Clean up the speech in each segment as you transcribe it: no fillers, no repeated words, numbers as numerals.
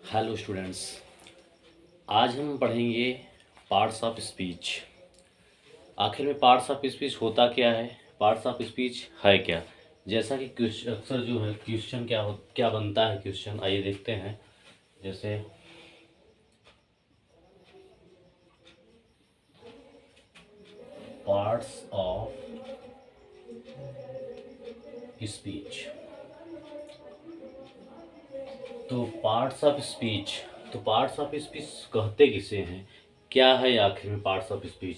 Hello students. आज हम पढ़ेंगे पार्ट्स ऑफ स्पीच। आखिर में पार्ट्स ऑफ स्पीच होता क्या है, पार्ट्स ऑफ स्पीच है क्या। जैसा कि अक्सर जो है क्वेश्चन क्या बनता है क्वेश्चन, आइए देखते हैं। जैसे पार्ट्स ऑफ स्पीच, तो पार्ट्स ऑफ स्पीच, तो पार्ट्स ऑफ स्पीच कहते किसे हैं, क्या है आखिर में पार्ट्स ऑफ स्पीच।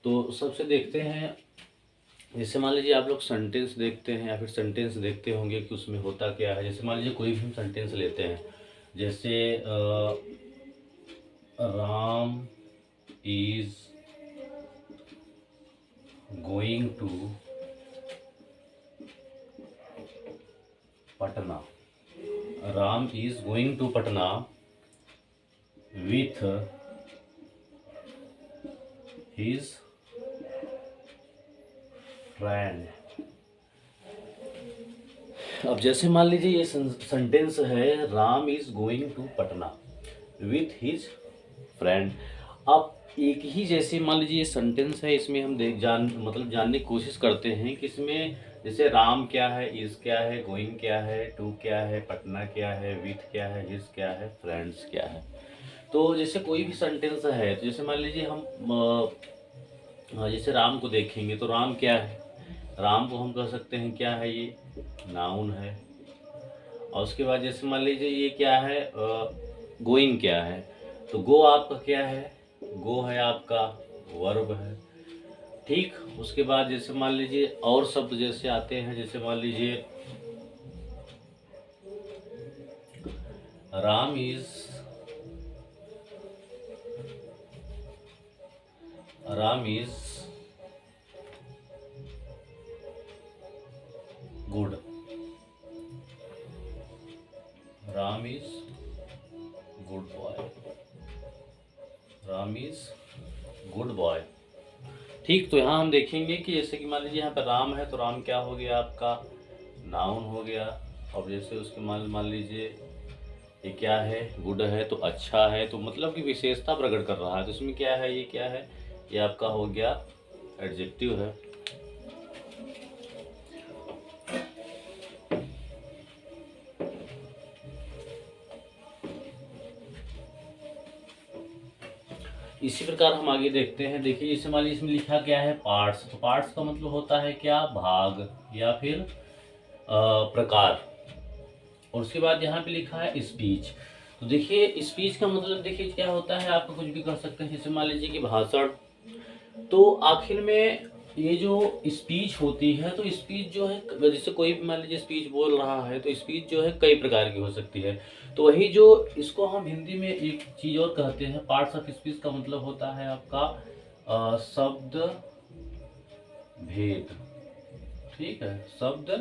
तो सबसे देखते हैं, जैसे मान लीजिए आप लोग सेंटेंस देखते हैं या फिर सेंटेंस देखते होंगे कि उसमें होता क्या है। जैसे मान लीजिए कोई भी हम सेंटेंस लेते हैं, जैसे Ram is going to Patna, Ram is going to Patna with his friend. अब जैसे मान लीजिए ये सेंटेंस है, Ram is going to Patna with his friend. अब एक ही जैसे मान लीजिए ये सेंटेंस है, इसमें हम जानने की कोशिश करते हैं कि इसमें जैसे राम क्या है, इज क्या है, गोइंग क्या है, टू क्या है, पटना क्या है, विथ क्या है, हिज क्या है, फ्रेंड्स क्या है। तो जैसे कोई भी सेंटेंस है, तो जैसे मान लीजिए हम जैसे राम को देखेंगे तो राम क्या है, राम को हम कह सकते हैं क्या है, ये नाउन है। और उसके बाद जैसे मान लीजिए ये क्या है, गोइंग क्या है, तो गो आपका क्या है, गो है आपका वर्ब है। ठीक, उसके बाद जैसे मान लीजिए और शब्द जैसे आते हैं, जैसे मान लीजिए Ram is good, Ram is good boy, Ram is good boy. ठीक, तो यहाँ हम देखेंगे कि जैसे कि मान लीजिए यहाँ पर राम है, तो राम क्या हो गया आपका, नाउन हो गया। और जैसे उसके मान मान लीजिए ये क्या है, गुड है तो अच्छा है, तो मतलब कि विशेषता प्रकट कर रहा है, तो इसमें क्या है, ये क्या है, ये आपका हो गया एडजेक्टिव है। इसी प्रकार हम आगे देखते हैं। देखिए जैसे मान लीजिए इसमें लिखा क्या है, पार्ट्स, तो पार्ट्स का मतलब होता है क्या, भाग या फिर प्रकार। और उसके बाद यहाँ पे लिखा है स्पीच। तो देखिए स्पीच का मतलब देखिए क्या होता है, आप कुछ भी कर सकते हैं। जैसे मान लीजिए कि भाषण, तो आखिर में ये जो स्पीच होती है, तो स्पीच जो है, जैसे कोई भी मान लीजिए स्पीच बोल रहा है, तो स्पीच जो है कई प्रकार की हो सकती है। तो वही जो इसको हम हिंदी में एक चीज़ और कहते हैं, पार्ट्स ऑफ स्पीच का मतलब होता है आपका शब्द भेद। ठीक है, शब्द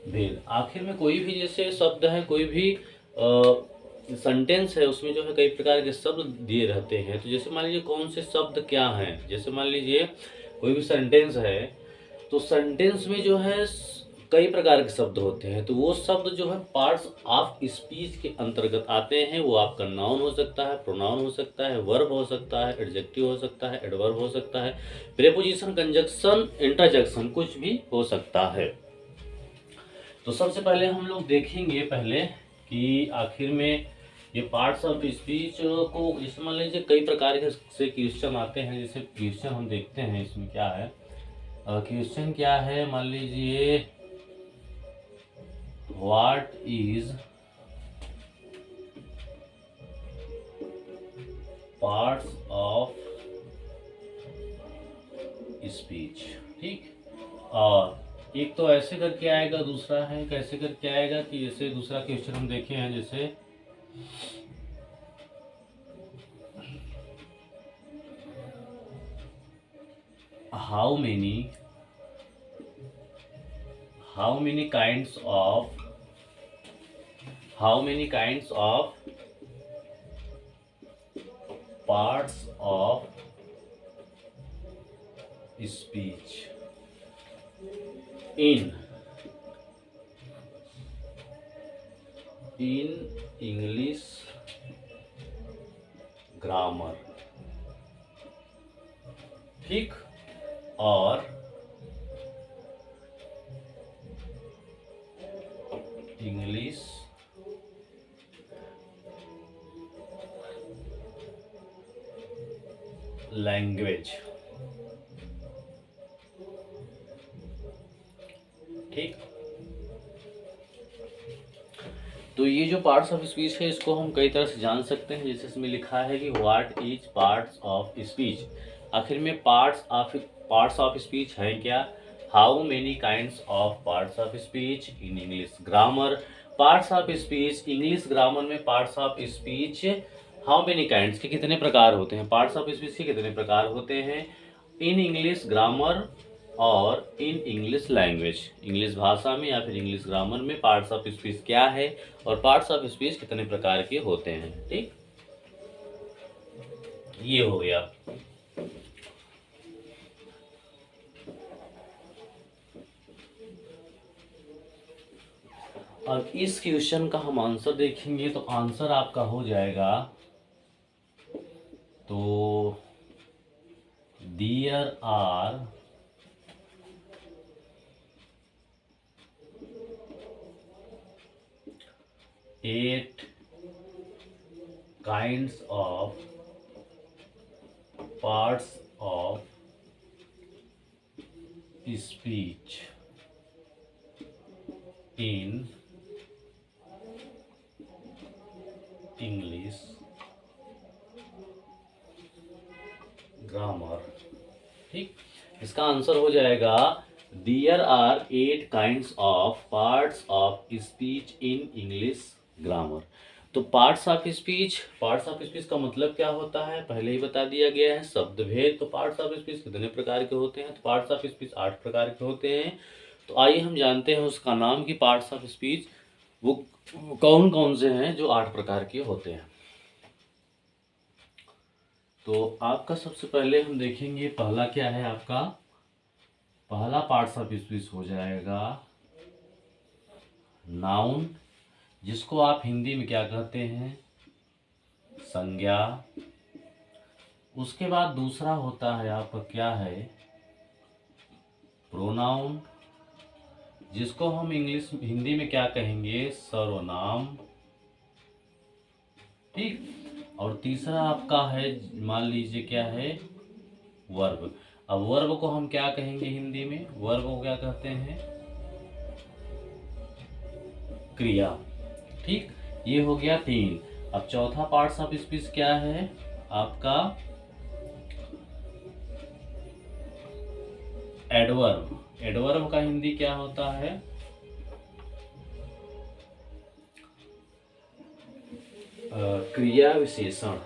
भेद। आखिर में कोई भी जैसे शब्द है, कोई भी सेंटेंस है, उसमें जो है कई प्रकार के शब्द दिए रहते हैं। तो जैसे मान लीजिए कौन से शब्द क्या हैं, जैसे मान लीजिए कोई भी सेंटेंस है, तो सेंटेंस में जो है कई प्रकार के शब्द होते हैं। तो वो शब्द जो है पार्ट्स ऑफ स्पीच के अंतर्गत आते हैं। वो आपका नाउन हो सकता है, प्रोनाउन हो सकता है, वर्ब हो सकता है, एडजेक्टिव हो सकता है, एडवर्ब हो सकता है, प्रीपोजिशन, कंजक्शन, इंटरजेक्शन, कुछ भी हो सकता है। तो सबसे पहले हम लोग देखेंगे पहले कि आखिर में ये पार्ट्स ऑफ स्पीच को, जैसे मान लीजिए कई प्रकार के से क्वेश्चन आते हैं। जैसे क्वेश्चन हम देखते हैं इसमें क्या है, क्वेश्चन क्या है, मान लीजिए what is parts of speech. ठीक, और एक तो ऐसे करके आएगा, दूसरा है कैसे करके आएगा, कि जैसे दूसरा क्वेश्चन हम देखे हैं, जैसे how many kinds of parts of speech in English grammar, ठीक, और इंग्लिश लैंग्वेज, ठीक। तो ये जो पार्ट्स ऑफ स्पीच है इसको हम कई तरह से जान सकते हैं। जैसे इसमें लिखा है कि what is parts of speech. आखिर में पार्ट्स ऑफ स्पीच है क्या? How many kinds of parts of speech in English grammar. Parts of speech English grammar में parts of speech how many kinds के कितने प्रकार होते हैं, पार्ट्स ऑफ स्पीच के कितने प्रकार होते हैं इन इंग्लिश ग्रामर और इन इंग्लिश लैंग्वेज। इंग्लिश भाषा में या फिर इंग्लिश ग्रामर में पार्ट्स ऑफ स्पीच क्या है और पार्ट्स ऑफ स्पीच कितने प्रकार के होते हैं, ठीक। ये हो गया। अब इस क्वेश्चन का हम आंसर देखेंगे तो आंसर आपका हो जाएगा, तो there are 8 kinds of parts of speech in English grammar, ठीक। इसका आंसर हो जाएगा there are 8 kinds of parts of speech in English grammar. तो पार्ट्स ऑफ स्पीच का मतलब क्या होता है पहले ही बता दिया गया है, शब्द भेद। तो पार्ट्स ऑफ स्पीच कितने प्रकार के होते हैं? तो पार्ट्स ऑफ स्पीच 8 प्रकार के होते हैं। तो आइए हम जानते हैं उसका नाम कि पार्ट्स ऑफ स्पीच वो कौन कौन से हैं जो 8 प्रकार के होते हैं। तो आपका सबसे पहले हम देखेंगे पहला क्या है, आपका पहला पार्ट्स ऑफ स्पीच हो जाएगा नाउन, जिसको आप हिंदी में क्या कहते हैं? संज्ञा। उसके बाद दूसरा होता है आपका क्या है? प्रोनाउन, जिसको हम हिंदी में क्या कहेंगे? सर्वनाम, ठीक। और तीसरा आपका है, मान लीजिए क्या है? वर्ब। अब वर्ब को हम क्या कहेंगे हिंदी में? वर्ब को क्या कहते हैं? क्रिया, ठीक। ये हो गया 3। अब चौथा पार्ट्स ऑफ स्पीच क्या है आपका? एडवर्ब। एडवर्ब का हिंदी क्या होता है? क्रिया विशेषण।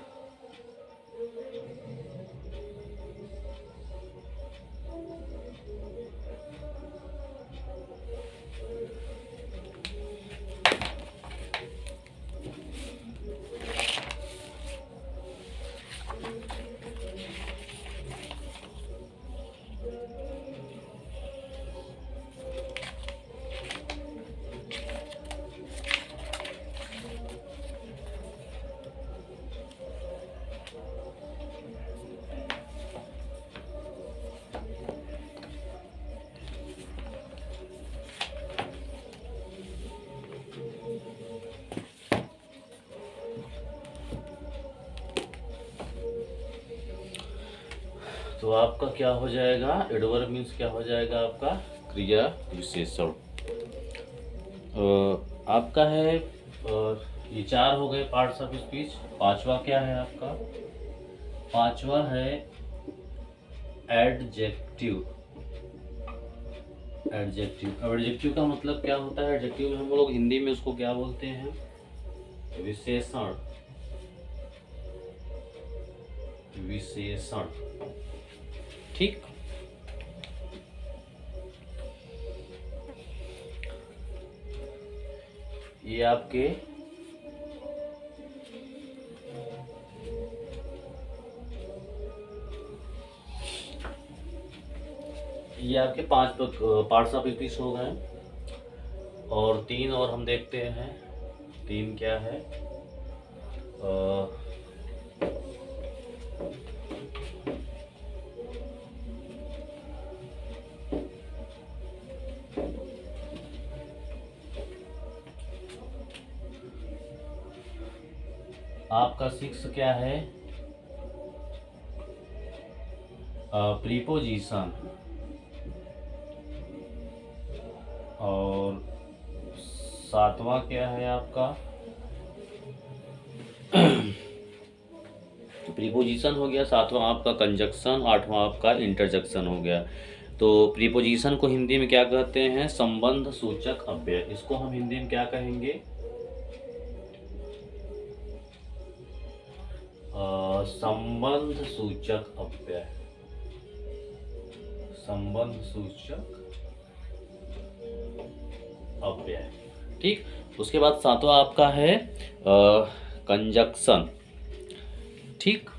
तो आपका क्या हो जाएगा? एडवर्ब मीन्स क्या हो जाएगा आपका? क्रिया विशेषण। आपका है ये 4 हो गए पार्ट्स ऑफ स्पीच। पांचवा क्या है आपका? पांचवा है एडजेक्टिव। एडजेक्टिव, अब एडजेक्टिव का मतलब क्या होता है? एडजेक्टिव में हम लोग हिंदी में उसको क्या बोलते हैं? विशेषण। विशेषण, ठीक। ये आपके पांच पार्ट्स ऑफ स्पीच हो गए और 3 और हम देखते हैं। 3 क्या है? अ, आपका 6 क्या है? प्रीपोजिशन। और 7वां क्या है आपका? प्रीपोजिशन हो गया, 7वां आपका कंजक्शन, 8वां आपका इंटरजेक्शन हो गया। तो प्रीपोजिशन को हिंदी में क्या कहते हैं? संबंध सूचक अव्यय। इसको हम हिंदी में क्या कहेंगे? संबंध सूचक अव्यय। संबंध सूचक अव्यय। ठीक। उसके बाद 7वां आपका है कंजक्शन। ठीक।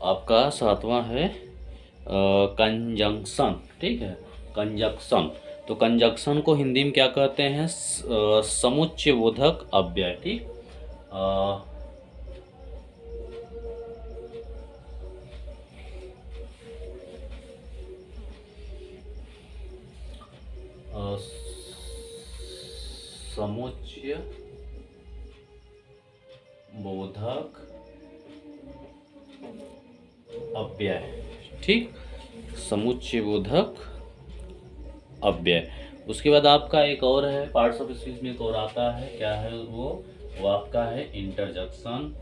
आपका 7वां है कंजंक्शन। ठीक है, कंजक्शन। तो कंजक्शन को हिंदी में क्या कहते हैं? समुच्चय बोधक अव्यय। ठीक। अ, अ, समुच्चय बोधक अव्यय। ठीक, समुच्चय बोधक अव्यय। उसके बाद आपका एक और है, पार्ट्स ऑफ स्पीच में एक और आता है, क्या है वो आपका है इंटरजेक्शन।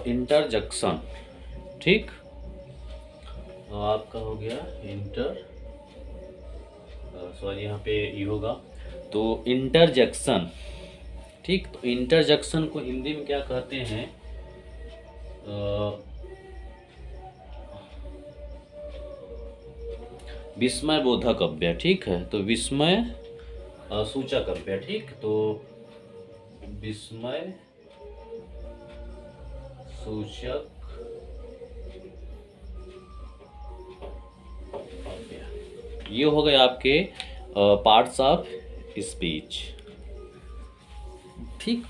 इंटरजेक्शन। ठीक। आपका हो गया इंटर, सॉरी यहाँ पे ये होगा, तो इंटरजेक्शन। ठीक। तो इंटरजेक्शन को हिंदी में क्या कहते हैं? विस्मय बोधक अव्यय। ठीक है, तो विस्मय सूचक अव्यय। ठीक। तो विस्मय सूचक अव्यय। ये हो गए आपके पार्ट्स ऑफ स्पीच। ठीक।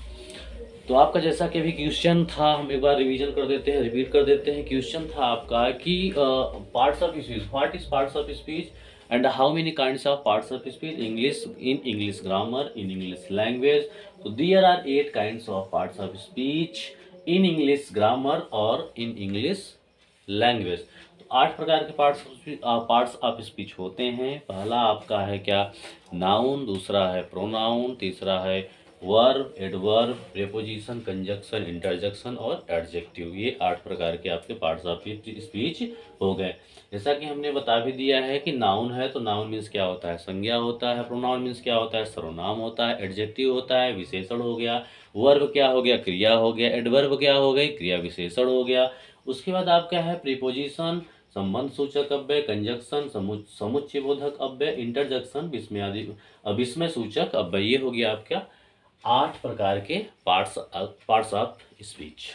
तो आपका जैसा कि अभी क्वेश्चन था, हम एक बार रिवीजन कर देते हैं, रिपीट कर देते हैं। क्वेश्चन था आपका कि parts of speech, what is parts of speech and how many kinds of parts of speech, English, in English grammar, in English language. तो there are 8 kinds of parts of speech in English grammar और in English language. तो 8 प्रकार के parts of speech होते हैं। पहला आपका है क्या? नाउन। दूसरा है प्रोनाउन। तीसरा है verb, adverb, preposition, conjunction, interjection और एडजेक्टिव। ये 8 प्रकार के आपके पार्ट्स ऑफ स्पीच हो गए। जैसा कि हमने बता भी दिया है कि नाउन है तो नाउन मीन्स क्या होता है? संज्ञा होता है। प्रोनाउन मीन्स क्या होता है? सर्वनाम होता है। एडजेक्टिव होता है, विशेषण हो गया। वर्ब क्या हो गया? क्रिया हो गया। एडवर्ब क्या हो गई? क्रिया विशेषण हो गया। उसके बाद आपका है प्रीपोजिशन, संबंध सूचक अव्यय, कंजक्शन, समुच्चय बोधक अव्यय, इंटरजेक्शन, विस्मय सूचक अव्यय। ये हो गया आपका 8 प्रकार के पार्ट्स ऑफ स्पीच।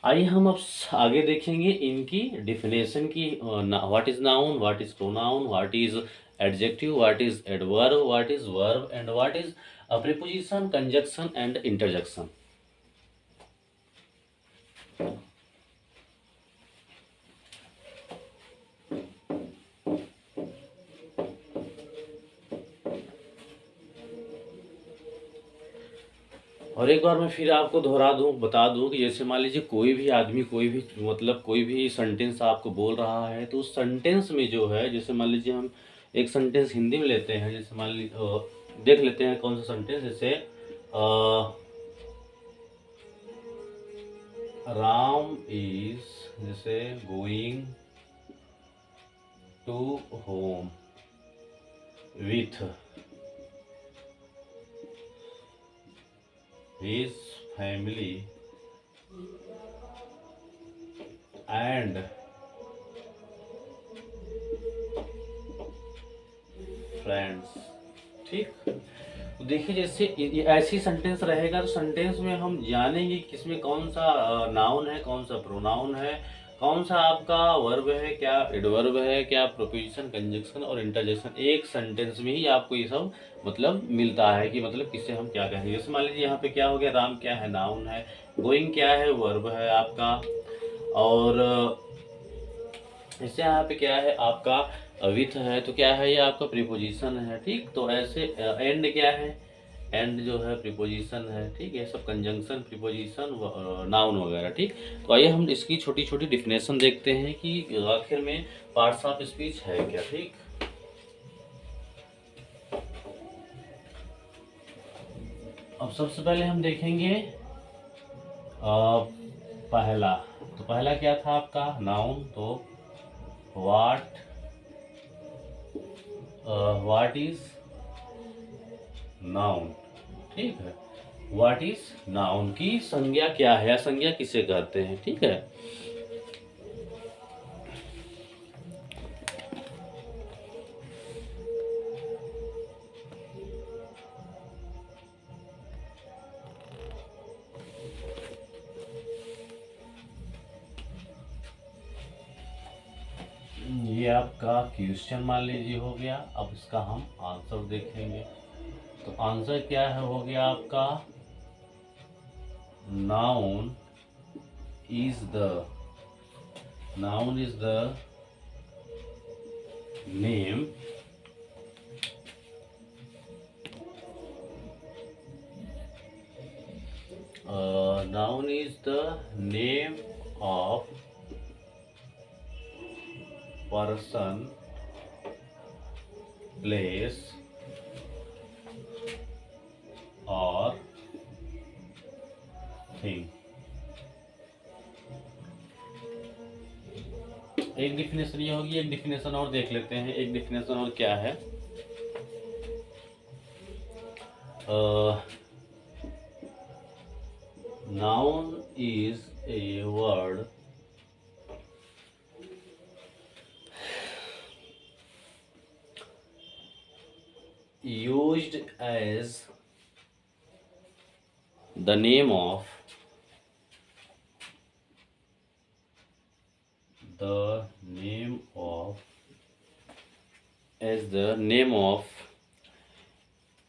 आइए हम अब आगे देखेंगे इनकी डिफिनेशन की। What is noun, what is pronoun, what is adjective, what is adverb, what is verb and what is preposition, conjunction and interjection. और एक बार मैं फिर आपको दोहरा दूं, बता दूं कि जैसे मान लीजिए कोई भी आदमी कोई भी मतलब कोई भी सेंटेंस आपको बोल रहा है, तो उस सेंटेंस में जो है, जैसे मान लीजिए हम एक सेंटेंस हिंदी में लेते हैं, जैसे मान लीजिए देख लेते हैं कौन सा सेंटेंस। जैसे राम इज, जैसे going to home with his family and friends. ठीक। देखिए जैसे ये ऐसी सेंटेंस रहेगा तो सेंटेंस में हम जानेंगे किसमें कौन सा नाउन है, कौन सा प्रोनाउन है, कौन सा आपका वर्ब है, क्या एडवर्ब है, क्या प्रोपोजिशन, कंजक्शन और इंटरजेक्शन। एक सेंटेंस में ही आपको ये सब मतलब मिलता है कि मतलब किससे हम क्या कहेंगे। जैसे मान लीजिए यहाँ पे क्या हो गया, राम क्या है, नाउन है, गोइंग क्या है, वर्ब है आपका, और इससे यहाँ पे क्या है आपका विथ है, तो क्या है ये आपका प्रीपोजिशन है। ठीक, तो ऐसे एंड क्या है, एंड जो है प्रीपोजिशन है। ठीक है, सब कंजंक्शन, प्रीपोजिशन, नाउन वगैरह। ठीक, तो आइए हम इसकी छोटी छोटी डिफिनेशन देखते हैं कि आखिर में पार्ट्स ऑफ स्पीच है क्या। ठीक, अब सबसे पहले हम देखेंगे पहला, तो पहला क्या था आपका नाउन, तो व्हाट इज नाउन। ठीक है, व्हाट इज नाउन की संज्ञा क्या है, या संज्ञा किसे कहते हैं। ठीक है, ये आपका क्वेश्चन मान लीजिए हो गया। अब इसका हम आंसर देखेंगे। तो आंसर क्या है, हो गया आपका noun is the name noun is the name of person, place or thing। एक डिफिनेशन ये होगी, एक डिफिनेशन और देख लेते हैं। एक डिफिनेशन और क्या है, noun is a word used as the name of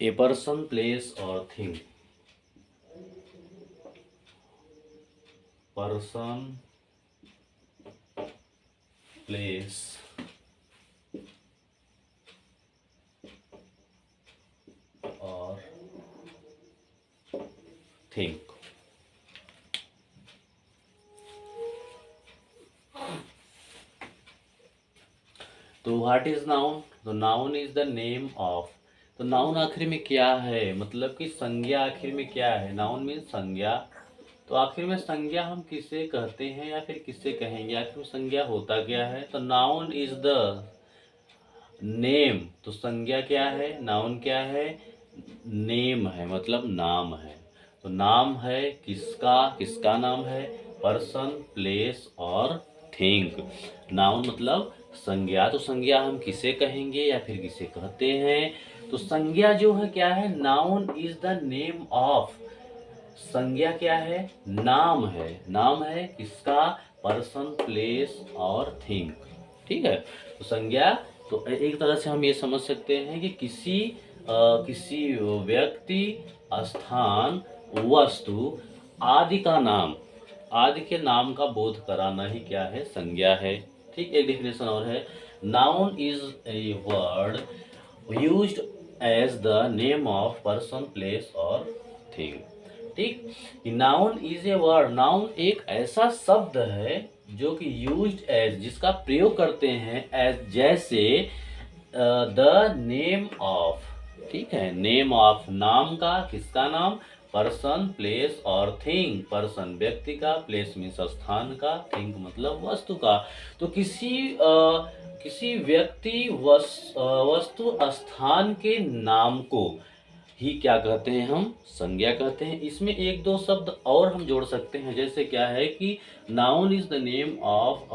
a person, place or thing। person, place or thing। तो व्हाट इज नाउन, तो noun is the name of, तो नाउन आखिर में क्या है, मतलब कि संज्ञा आखिर में क्या है। नाउन मीन्स संज्ञा, तो आखिर में संज्ञा हम किसे कहते हैं या फिर किससे कहेंगे, आखिर में संज्ञा होता क्या है। तो नाउन इज द नेम, तो संज्ञा क्या है, नाउन क्या है, नेम है मतलब नाम है। तो नाम है किसका, किसका नाम है, पर्सन, प्लेस और थिंग। नाउन मतलब संज्ञा, तो संज्ञा हम किसे कहेंगे या फिर किसे कहते हैं। तो संज्ञा जो है क्या है, noun is the name of, संज्ञा क्या है, नाम है, नाम है किसका, पर्सन, प्लेस और थिंग। ठीक है, तो संज्ञा, तो एक तरह से हम ये समझ सकते हैं कि किसी व्यक्ति, स्थान, वस्तु आदि का नाम, आदि के नाम का बोध कराना ही क्या है, संज्ञा है। ठीक, एक डेफिनेशन और है, noun is a word used as the name of person, place और थिंग। ठीक, noun is a word, noun एक ऐसा शब्द है जो कि यूज्ड एज, जिसका प्रयोग करते हैं एज, जैसे द नेम ऑफ। ठीक है, नेम ऑफ नाम का, किसका नाम, पर्सन, प्लेस और थिंग। पर्सन व्यक्ति का, प्लेस मीन्स स्थान का, थिंग मतलब वस्तु का। तो किसी व्यक्ति, वस्तु, स्थान के नाम को ही क्या कहते हैं, हम संज्ञा कहते हैं। इसमें एक दो शब्द और हम जोड़ सकते हैं, जैसे क्या है कि noun is the name of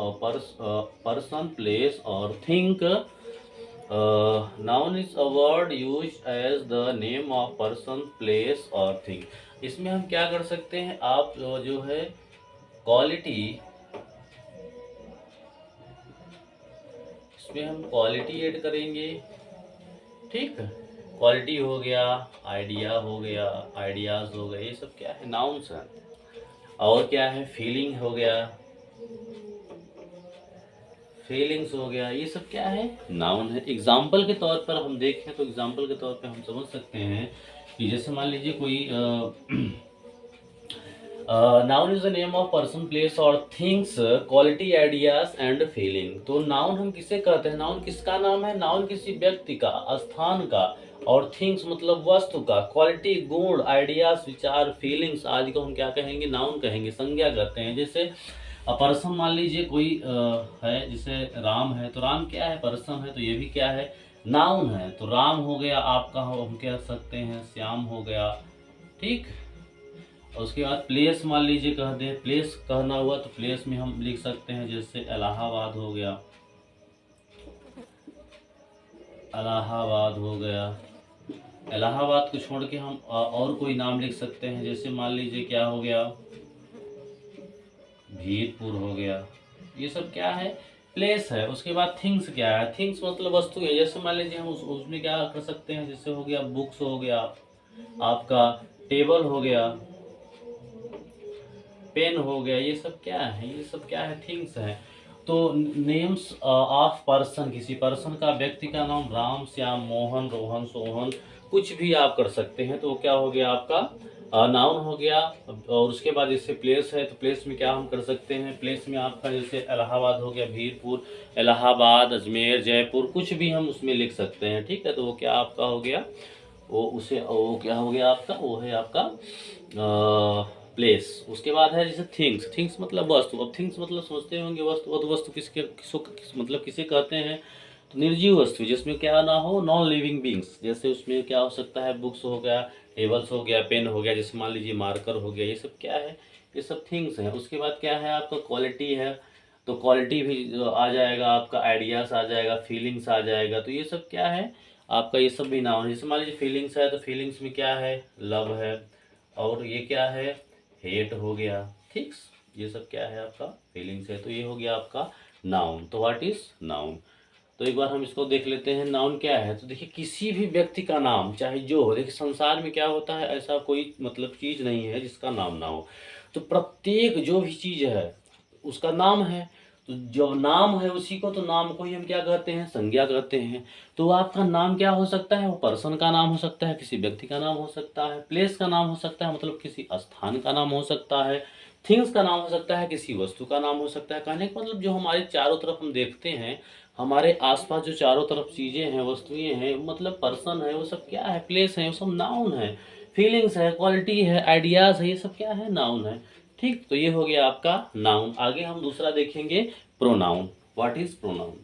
person, place और thing noun is a word use as the name of person place और थिंग। इसमें हम क्या कर सकते हैं, आप जो है क्वालिटी, इसमें हम क्वालिटी ऐड करेंगे। ठीक है, क्वालिटी हो गया, आइडिया हो गया, आइडियाज हो गए, ये सब क्या है, नाउन्स हैं। और क्या है, फीलिंग हो गया, फीलिंग्स हो गया, ये सब क्या है, नाउन है। एग्जाम्पल के तौर पर हम देखें तो एग्जाम्पल के तौर पर हम समझ सकते हैं कि जैसे मान लीजिए कोई noun is the name of person place और things, quality, ideas and feeling. तो नाउन हम किसे कहते हैं, नाउन किसका नाम है, नाउन किसी व्यक्ति का, स्थान का, और थिंग्स मतलब वस्तु का, क्वालिटी गुण, आइडियाज विचार, फीलिंग्स आदि को हम क्या कहेंगे, नाउन कहेंगे, संज्ञा कहते हैं। जैसे पर्सन मान लीजिए कोई है, जैसे राम है, तो राम क्या है, पर्सन है, तो ये भी क्या है, नाउन है। तो राम हो गया आपका, हम कह सकते हैं श्याम हो गया। ठीक, और उसके बाद प्लेस मान लीजिए कह दें, प्लेस कहना हुआ तो प्लेस में हम लिख सकते हैं, जैसे इलाहाबाद हो गया, इलाहाबाद हो गया। इलाहाबाद को छोड़ के हम और कोई नाम लिख सकते हैं, जैसे मान लीजिए क्या हो गया, भीरपुर हो गया। ये सब क्या है, प्लेस है। उसके बाद थिंग्स क्या है, थिंग्स मतलब वस्तु है। जैसे मान लीजिए हम उसमें क्या कर सकते हैं, जैसे हो गया बुक्स हो गया, आपका टेबल हो गया, पेन हो गया, ये सब क्या है, ये सब क्या है, थिंग्स है। तो नेम्स ऑफ पर्सन, किसी पर्सन का, व्यक्ति का नाम, राम, श्याम, मोहन, रोहन, सोहन, कुछ भी आप कर सकते हैं। तो वो क्या हो गया आपका, नाउन हो गया। और उसके बाद जैसे प्लेस है, तो प्लेस में क्या हम कर सकते हैं, प्लेस में आपका जैसे इलाहाबाद हो गया, भीरपुर, इलाहाबाद, अजमेर, जयपुर, कुछ भी हम उसमें लिख सकते हैं। ठीक है, तो वो क्या आपका हो गया, वो क्या हो गया आपका, वो है आपका प्लेस। उसके बाद है जैसे थिंग्स, थिंग्स मतलब वस्तु। अब थिंग्स मतलब सोचते होंगे वस्तु, और वस्तु मतलब किसे कहते हैं, तो निर्जीव वस्तु, जिसमें क्या ना हो, नॉन लिविंग बींग्स। जैसे उसमें क्या हो सकता है, बुक्स हो गया, टेबल्स हो गया, पेन हो गया, जैसे मान लीजिए मार्कर हो गया, ये सब क्या है, ये सब थिंग्स हैं। उसके बाद क्या है आपका, क्वालिटी है, तो क्वालिटी भी आ जाएगा आपका, आइडियाज आ जाएगा, फीलिंग्स आ जाएगा। तो ये सब क्या है आपका, ये सब भी नाउन है। जैसे मान लीजिए फीलिंग्स है, तो फीलिंग्स में क्या है, लव है, और ये क्या है, हेट हो गया। ठीक, ये सब क्या है आपका, फीलिंग्स है। तो ये हो गया आपका नाउन। तो व्हाट इज नाउन। तो एक बार हम इसको देख लेते हैं, नाउन क्या है। तो देखिए, किसी भी व्यक्ति का नाम चाहे जो हो, देखिए संसार में क्या होता है, ऐसा कोई मतलब चीज नहीं है जिसका नाम ना हो। तो प्रत्येक जो भी चीज है उसका नाम है। तो जो नाम है उसी को, तो नाम को ही हम क्या कहते हैं, संज्ञा कहते हैं। तो आपका नाम क्या हो सकता है, वो पर्सन का नाम हो सकता है, किसी व्यक्ति का नाम हो सकता है, प्लेस का नाम हो सकता है, मतलब किसी स्थान का नाम हो सकता है, थिंग्स का नाम हो सकता है, किसी वस्तु का नाम हो सकता है। कहने का मतलब जो हमारे चारों तरफ हम देखते हैं, हमारे आसपास जो चारों तरफ चीजें हैं, वस्तुएं हैं, मतलब पर्सन है, वो सब क्या है, प्लेस है, वो सब नाउन है। फीलिंग्स है, क्वालिटी है, आइडियाज है, ये सब क्या है, नाउन है। ठीक, तो ये हो गया आपका नाउन। आगे हम दूसरा देखेंगे, pronoun. What is pronoun.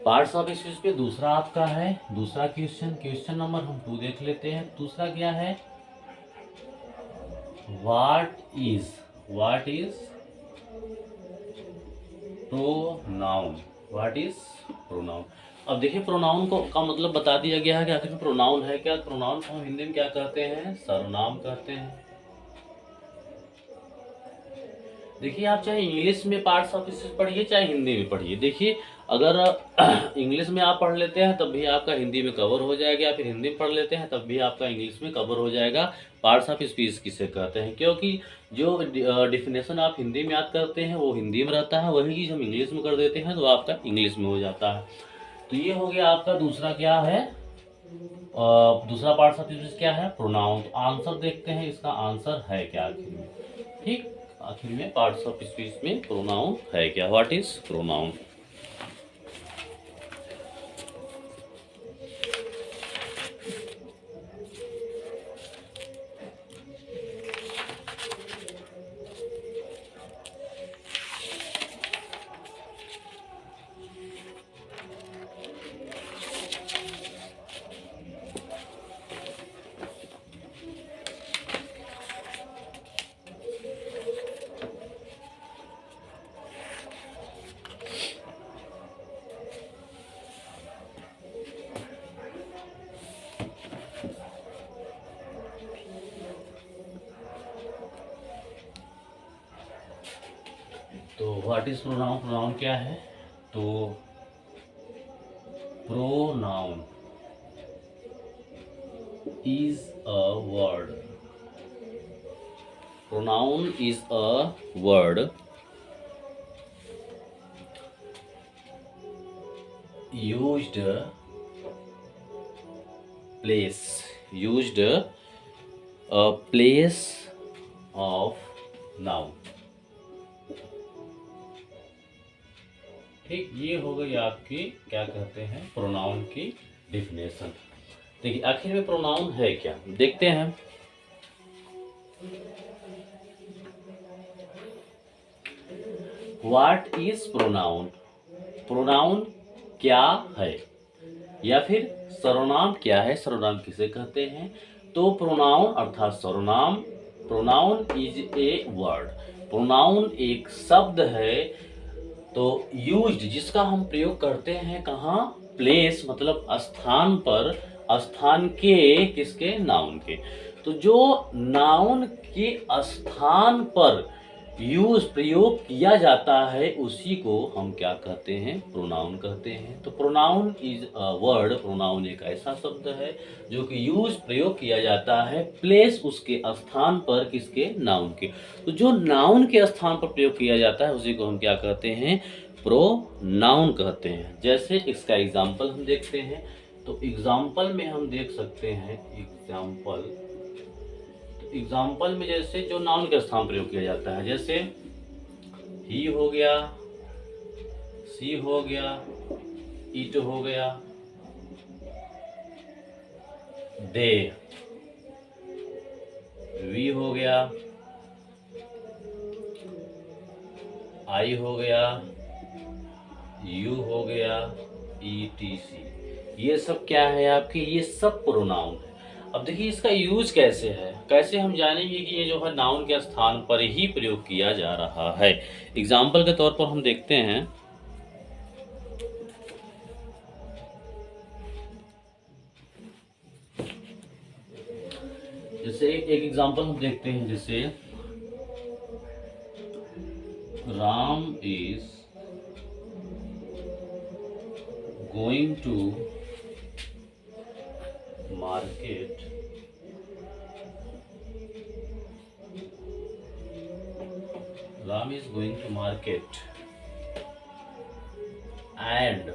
Parts of speech पे दूसरा आपका है, दूसरा क्वेश्चन, क्वेश्चन नंबर हम 2 देख लेते हैं। दूसरा क्या है, what is pronoun. What is pronoun. अब देखिए, प्रोनाउन को का मतलब बता दिया गया है कि आखिर में प्रोनाउन है क्या। प्रोनाउन को हम हिंदी में क्या कहते हैं, सर्वनाम कहते हैं। देखिए, आप चाहे इंग्लिश में पार्ट्स ऑफ स्पीच पढ़िए, चाहे हिंदी में पढ़िए। देखिए, अगर इंग्लिश में आप पढ़ लेते हैं तब भी आपका हिंदी में कवर हो जाएगा, या फिर हिंदी में पढ़ लेते हैं तब भी आपका इंग्लिश में कवर हो जाएगा। पार्ट्स ऑफ स्पीच किसे कहते हैं, क्योंकि जो डिफिनेशन आप हिंदी में याद करते हैं वो हिंदी में रहता है, वही चीज़ हम इंग्लिश में कर देते हैं तो आपका इंग्लिश में हो जाता है। तो ये हो गया आपका दूसरा क्या है, दूसरा पार्ट्स ऑफ स्पीच क्या है, प्रोनाउन। तो आंसर देखते हैं, इसका आंसर है क्या आखिर में। ठीक, आखिर में पार्ट्स ऑफ स्पीच में प्रोनाउन है क्या, what is pronoun. What is pronoun? Pronoun क्या है? तो pronoun is a word. Pronoun is a word used a place of noun. ठीक, ये हो गई आपकी क्या कहते हैं प्रोनाउन की डिफिनेशन। देखिए आखिर में प्रोनाउन है क्या, देखते हैं। What is pronoun? प्रोनाउन क्या है, या फिर सर्वनाम क्या है, सर्वनाम किसे कहते हैं? तो प्रोनाउन अर्थात सर्वनाम, pronoun is a word, pronoun एक शब्द है, तो यूज्ड जिसका हम प्रयोग करते हैं कहाँ? प्लेस मतलब स्थान पर, स्थान के किसके? नाउन के। तो जो नाउन के स्थान पर प्रयोग किया जाता है उसी को हम क्या कहते हैं? प्रोनाउन कहते हैं। तो pronoun is a word, pronoun एक ऐसा शब्द है जो कि प्रयोग किया जाता है प्लेस उसके स्थान पर, किसके? नाउन के। तो जो नाउन के स्थान पर प्रयोग किया जाता है उसी को हम क्या कहते हैं? प्रोनाउन कहते हैं। जैसे इसका एग्जाम्पल हम देखते हैं, तो एग्जाम्पल में हम देख सकते हैं, एग्जाम्पल में जैसे जो नाउन के स्थान प्रयोग किया जाता है, जैसे ही हो गया, सी हो गया, इट हो गया, दे, वी हो गया, आई हो गया, यू हो गया, ETC, ये सब क्या है आपके? ये सब प्रोनाउन है। अब देखिए इसका यूज कैसे है, कैसे हम जानेंगे कि ये जो है नाउन के स्थान पर ही प्रयोग किया जा रहा है। एग्जाम्पल के तौर पर हम देखते हैं, जैसे एक एग्जाम्पल हम देखते हैं, जैसे Ram is going to market Ram is going to market and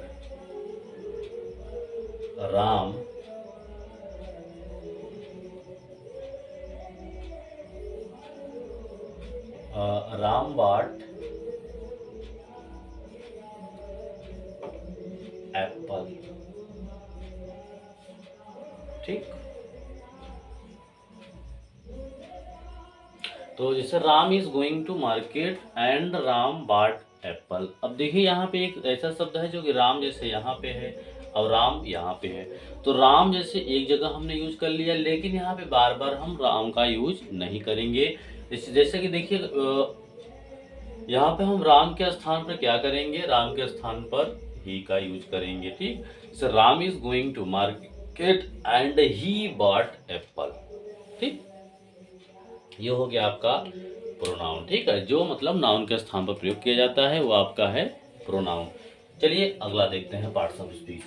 Ram bought apple। ठीक, तो जैसे Ram is going to market and Ram bought apple. अब देखिए यहाँ पे एक ऐसा शब्द है जो कि राम जैसे यहाँ पे है और राम यहाँ पे है, तो राम जैसे एक जगह हमने यूज कर लिया, लेकिन यहाँ पे बार बार हम राम का यूज नहीं करेंगे। जैसे कि देखिए यहाँ पे हम राम के स्थान पर क्या करेंगे? राम के स्थान पर ही का यूज करेंगे। ठीक, so Ram is going to market and he bought apple. ठीक, ये हो गया आपका प्रोनाउन। ठीक है, जो मतलब नाउन के स्थान पर प्रयोग किया जाता है वो आपका है प्रोनाउन। चलिए अगला देखते हैं, पार्ट्स ऑफ स्पीच।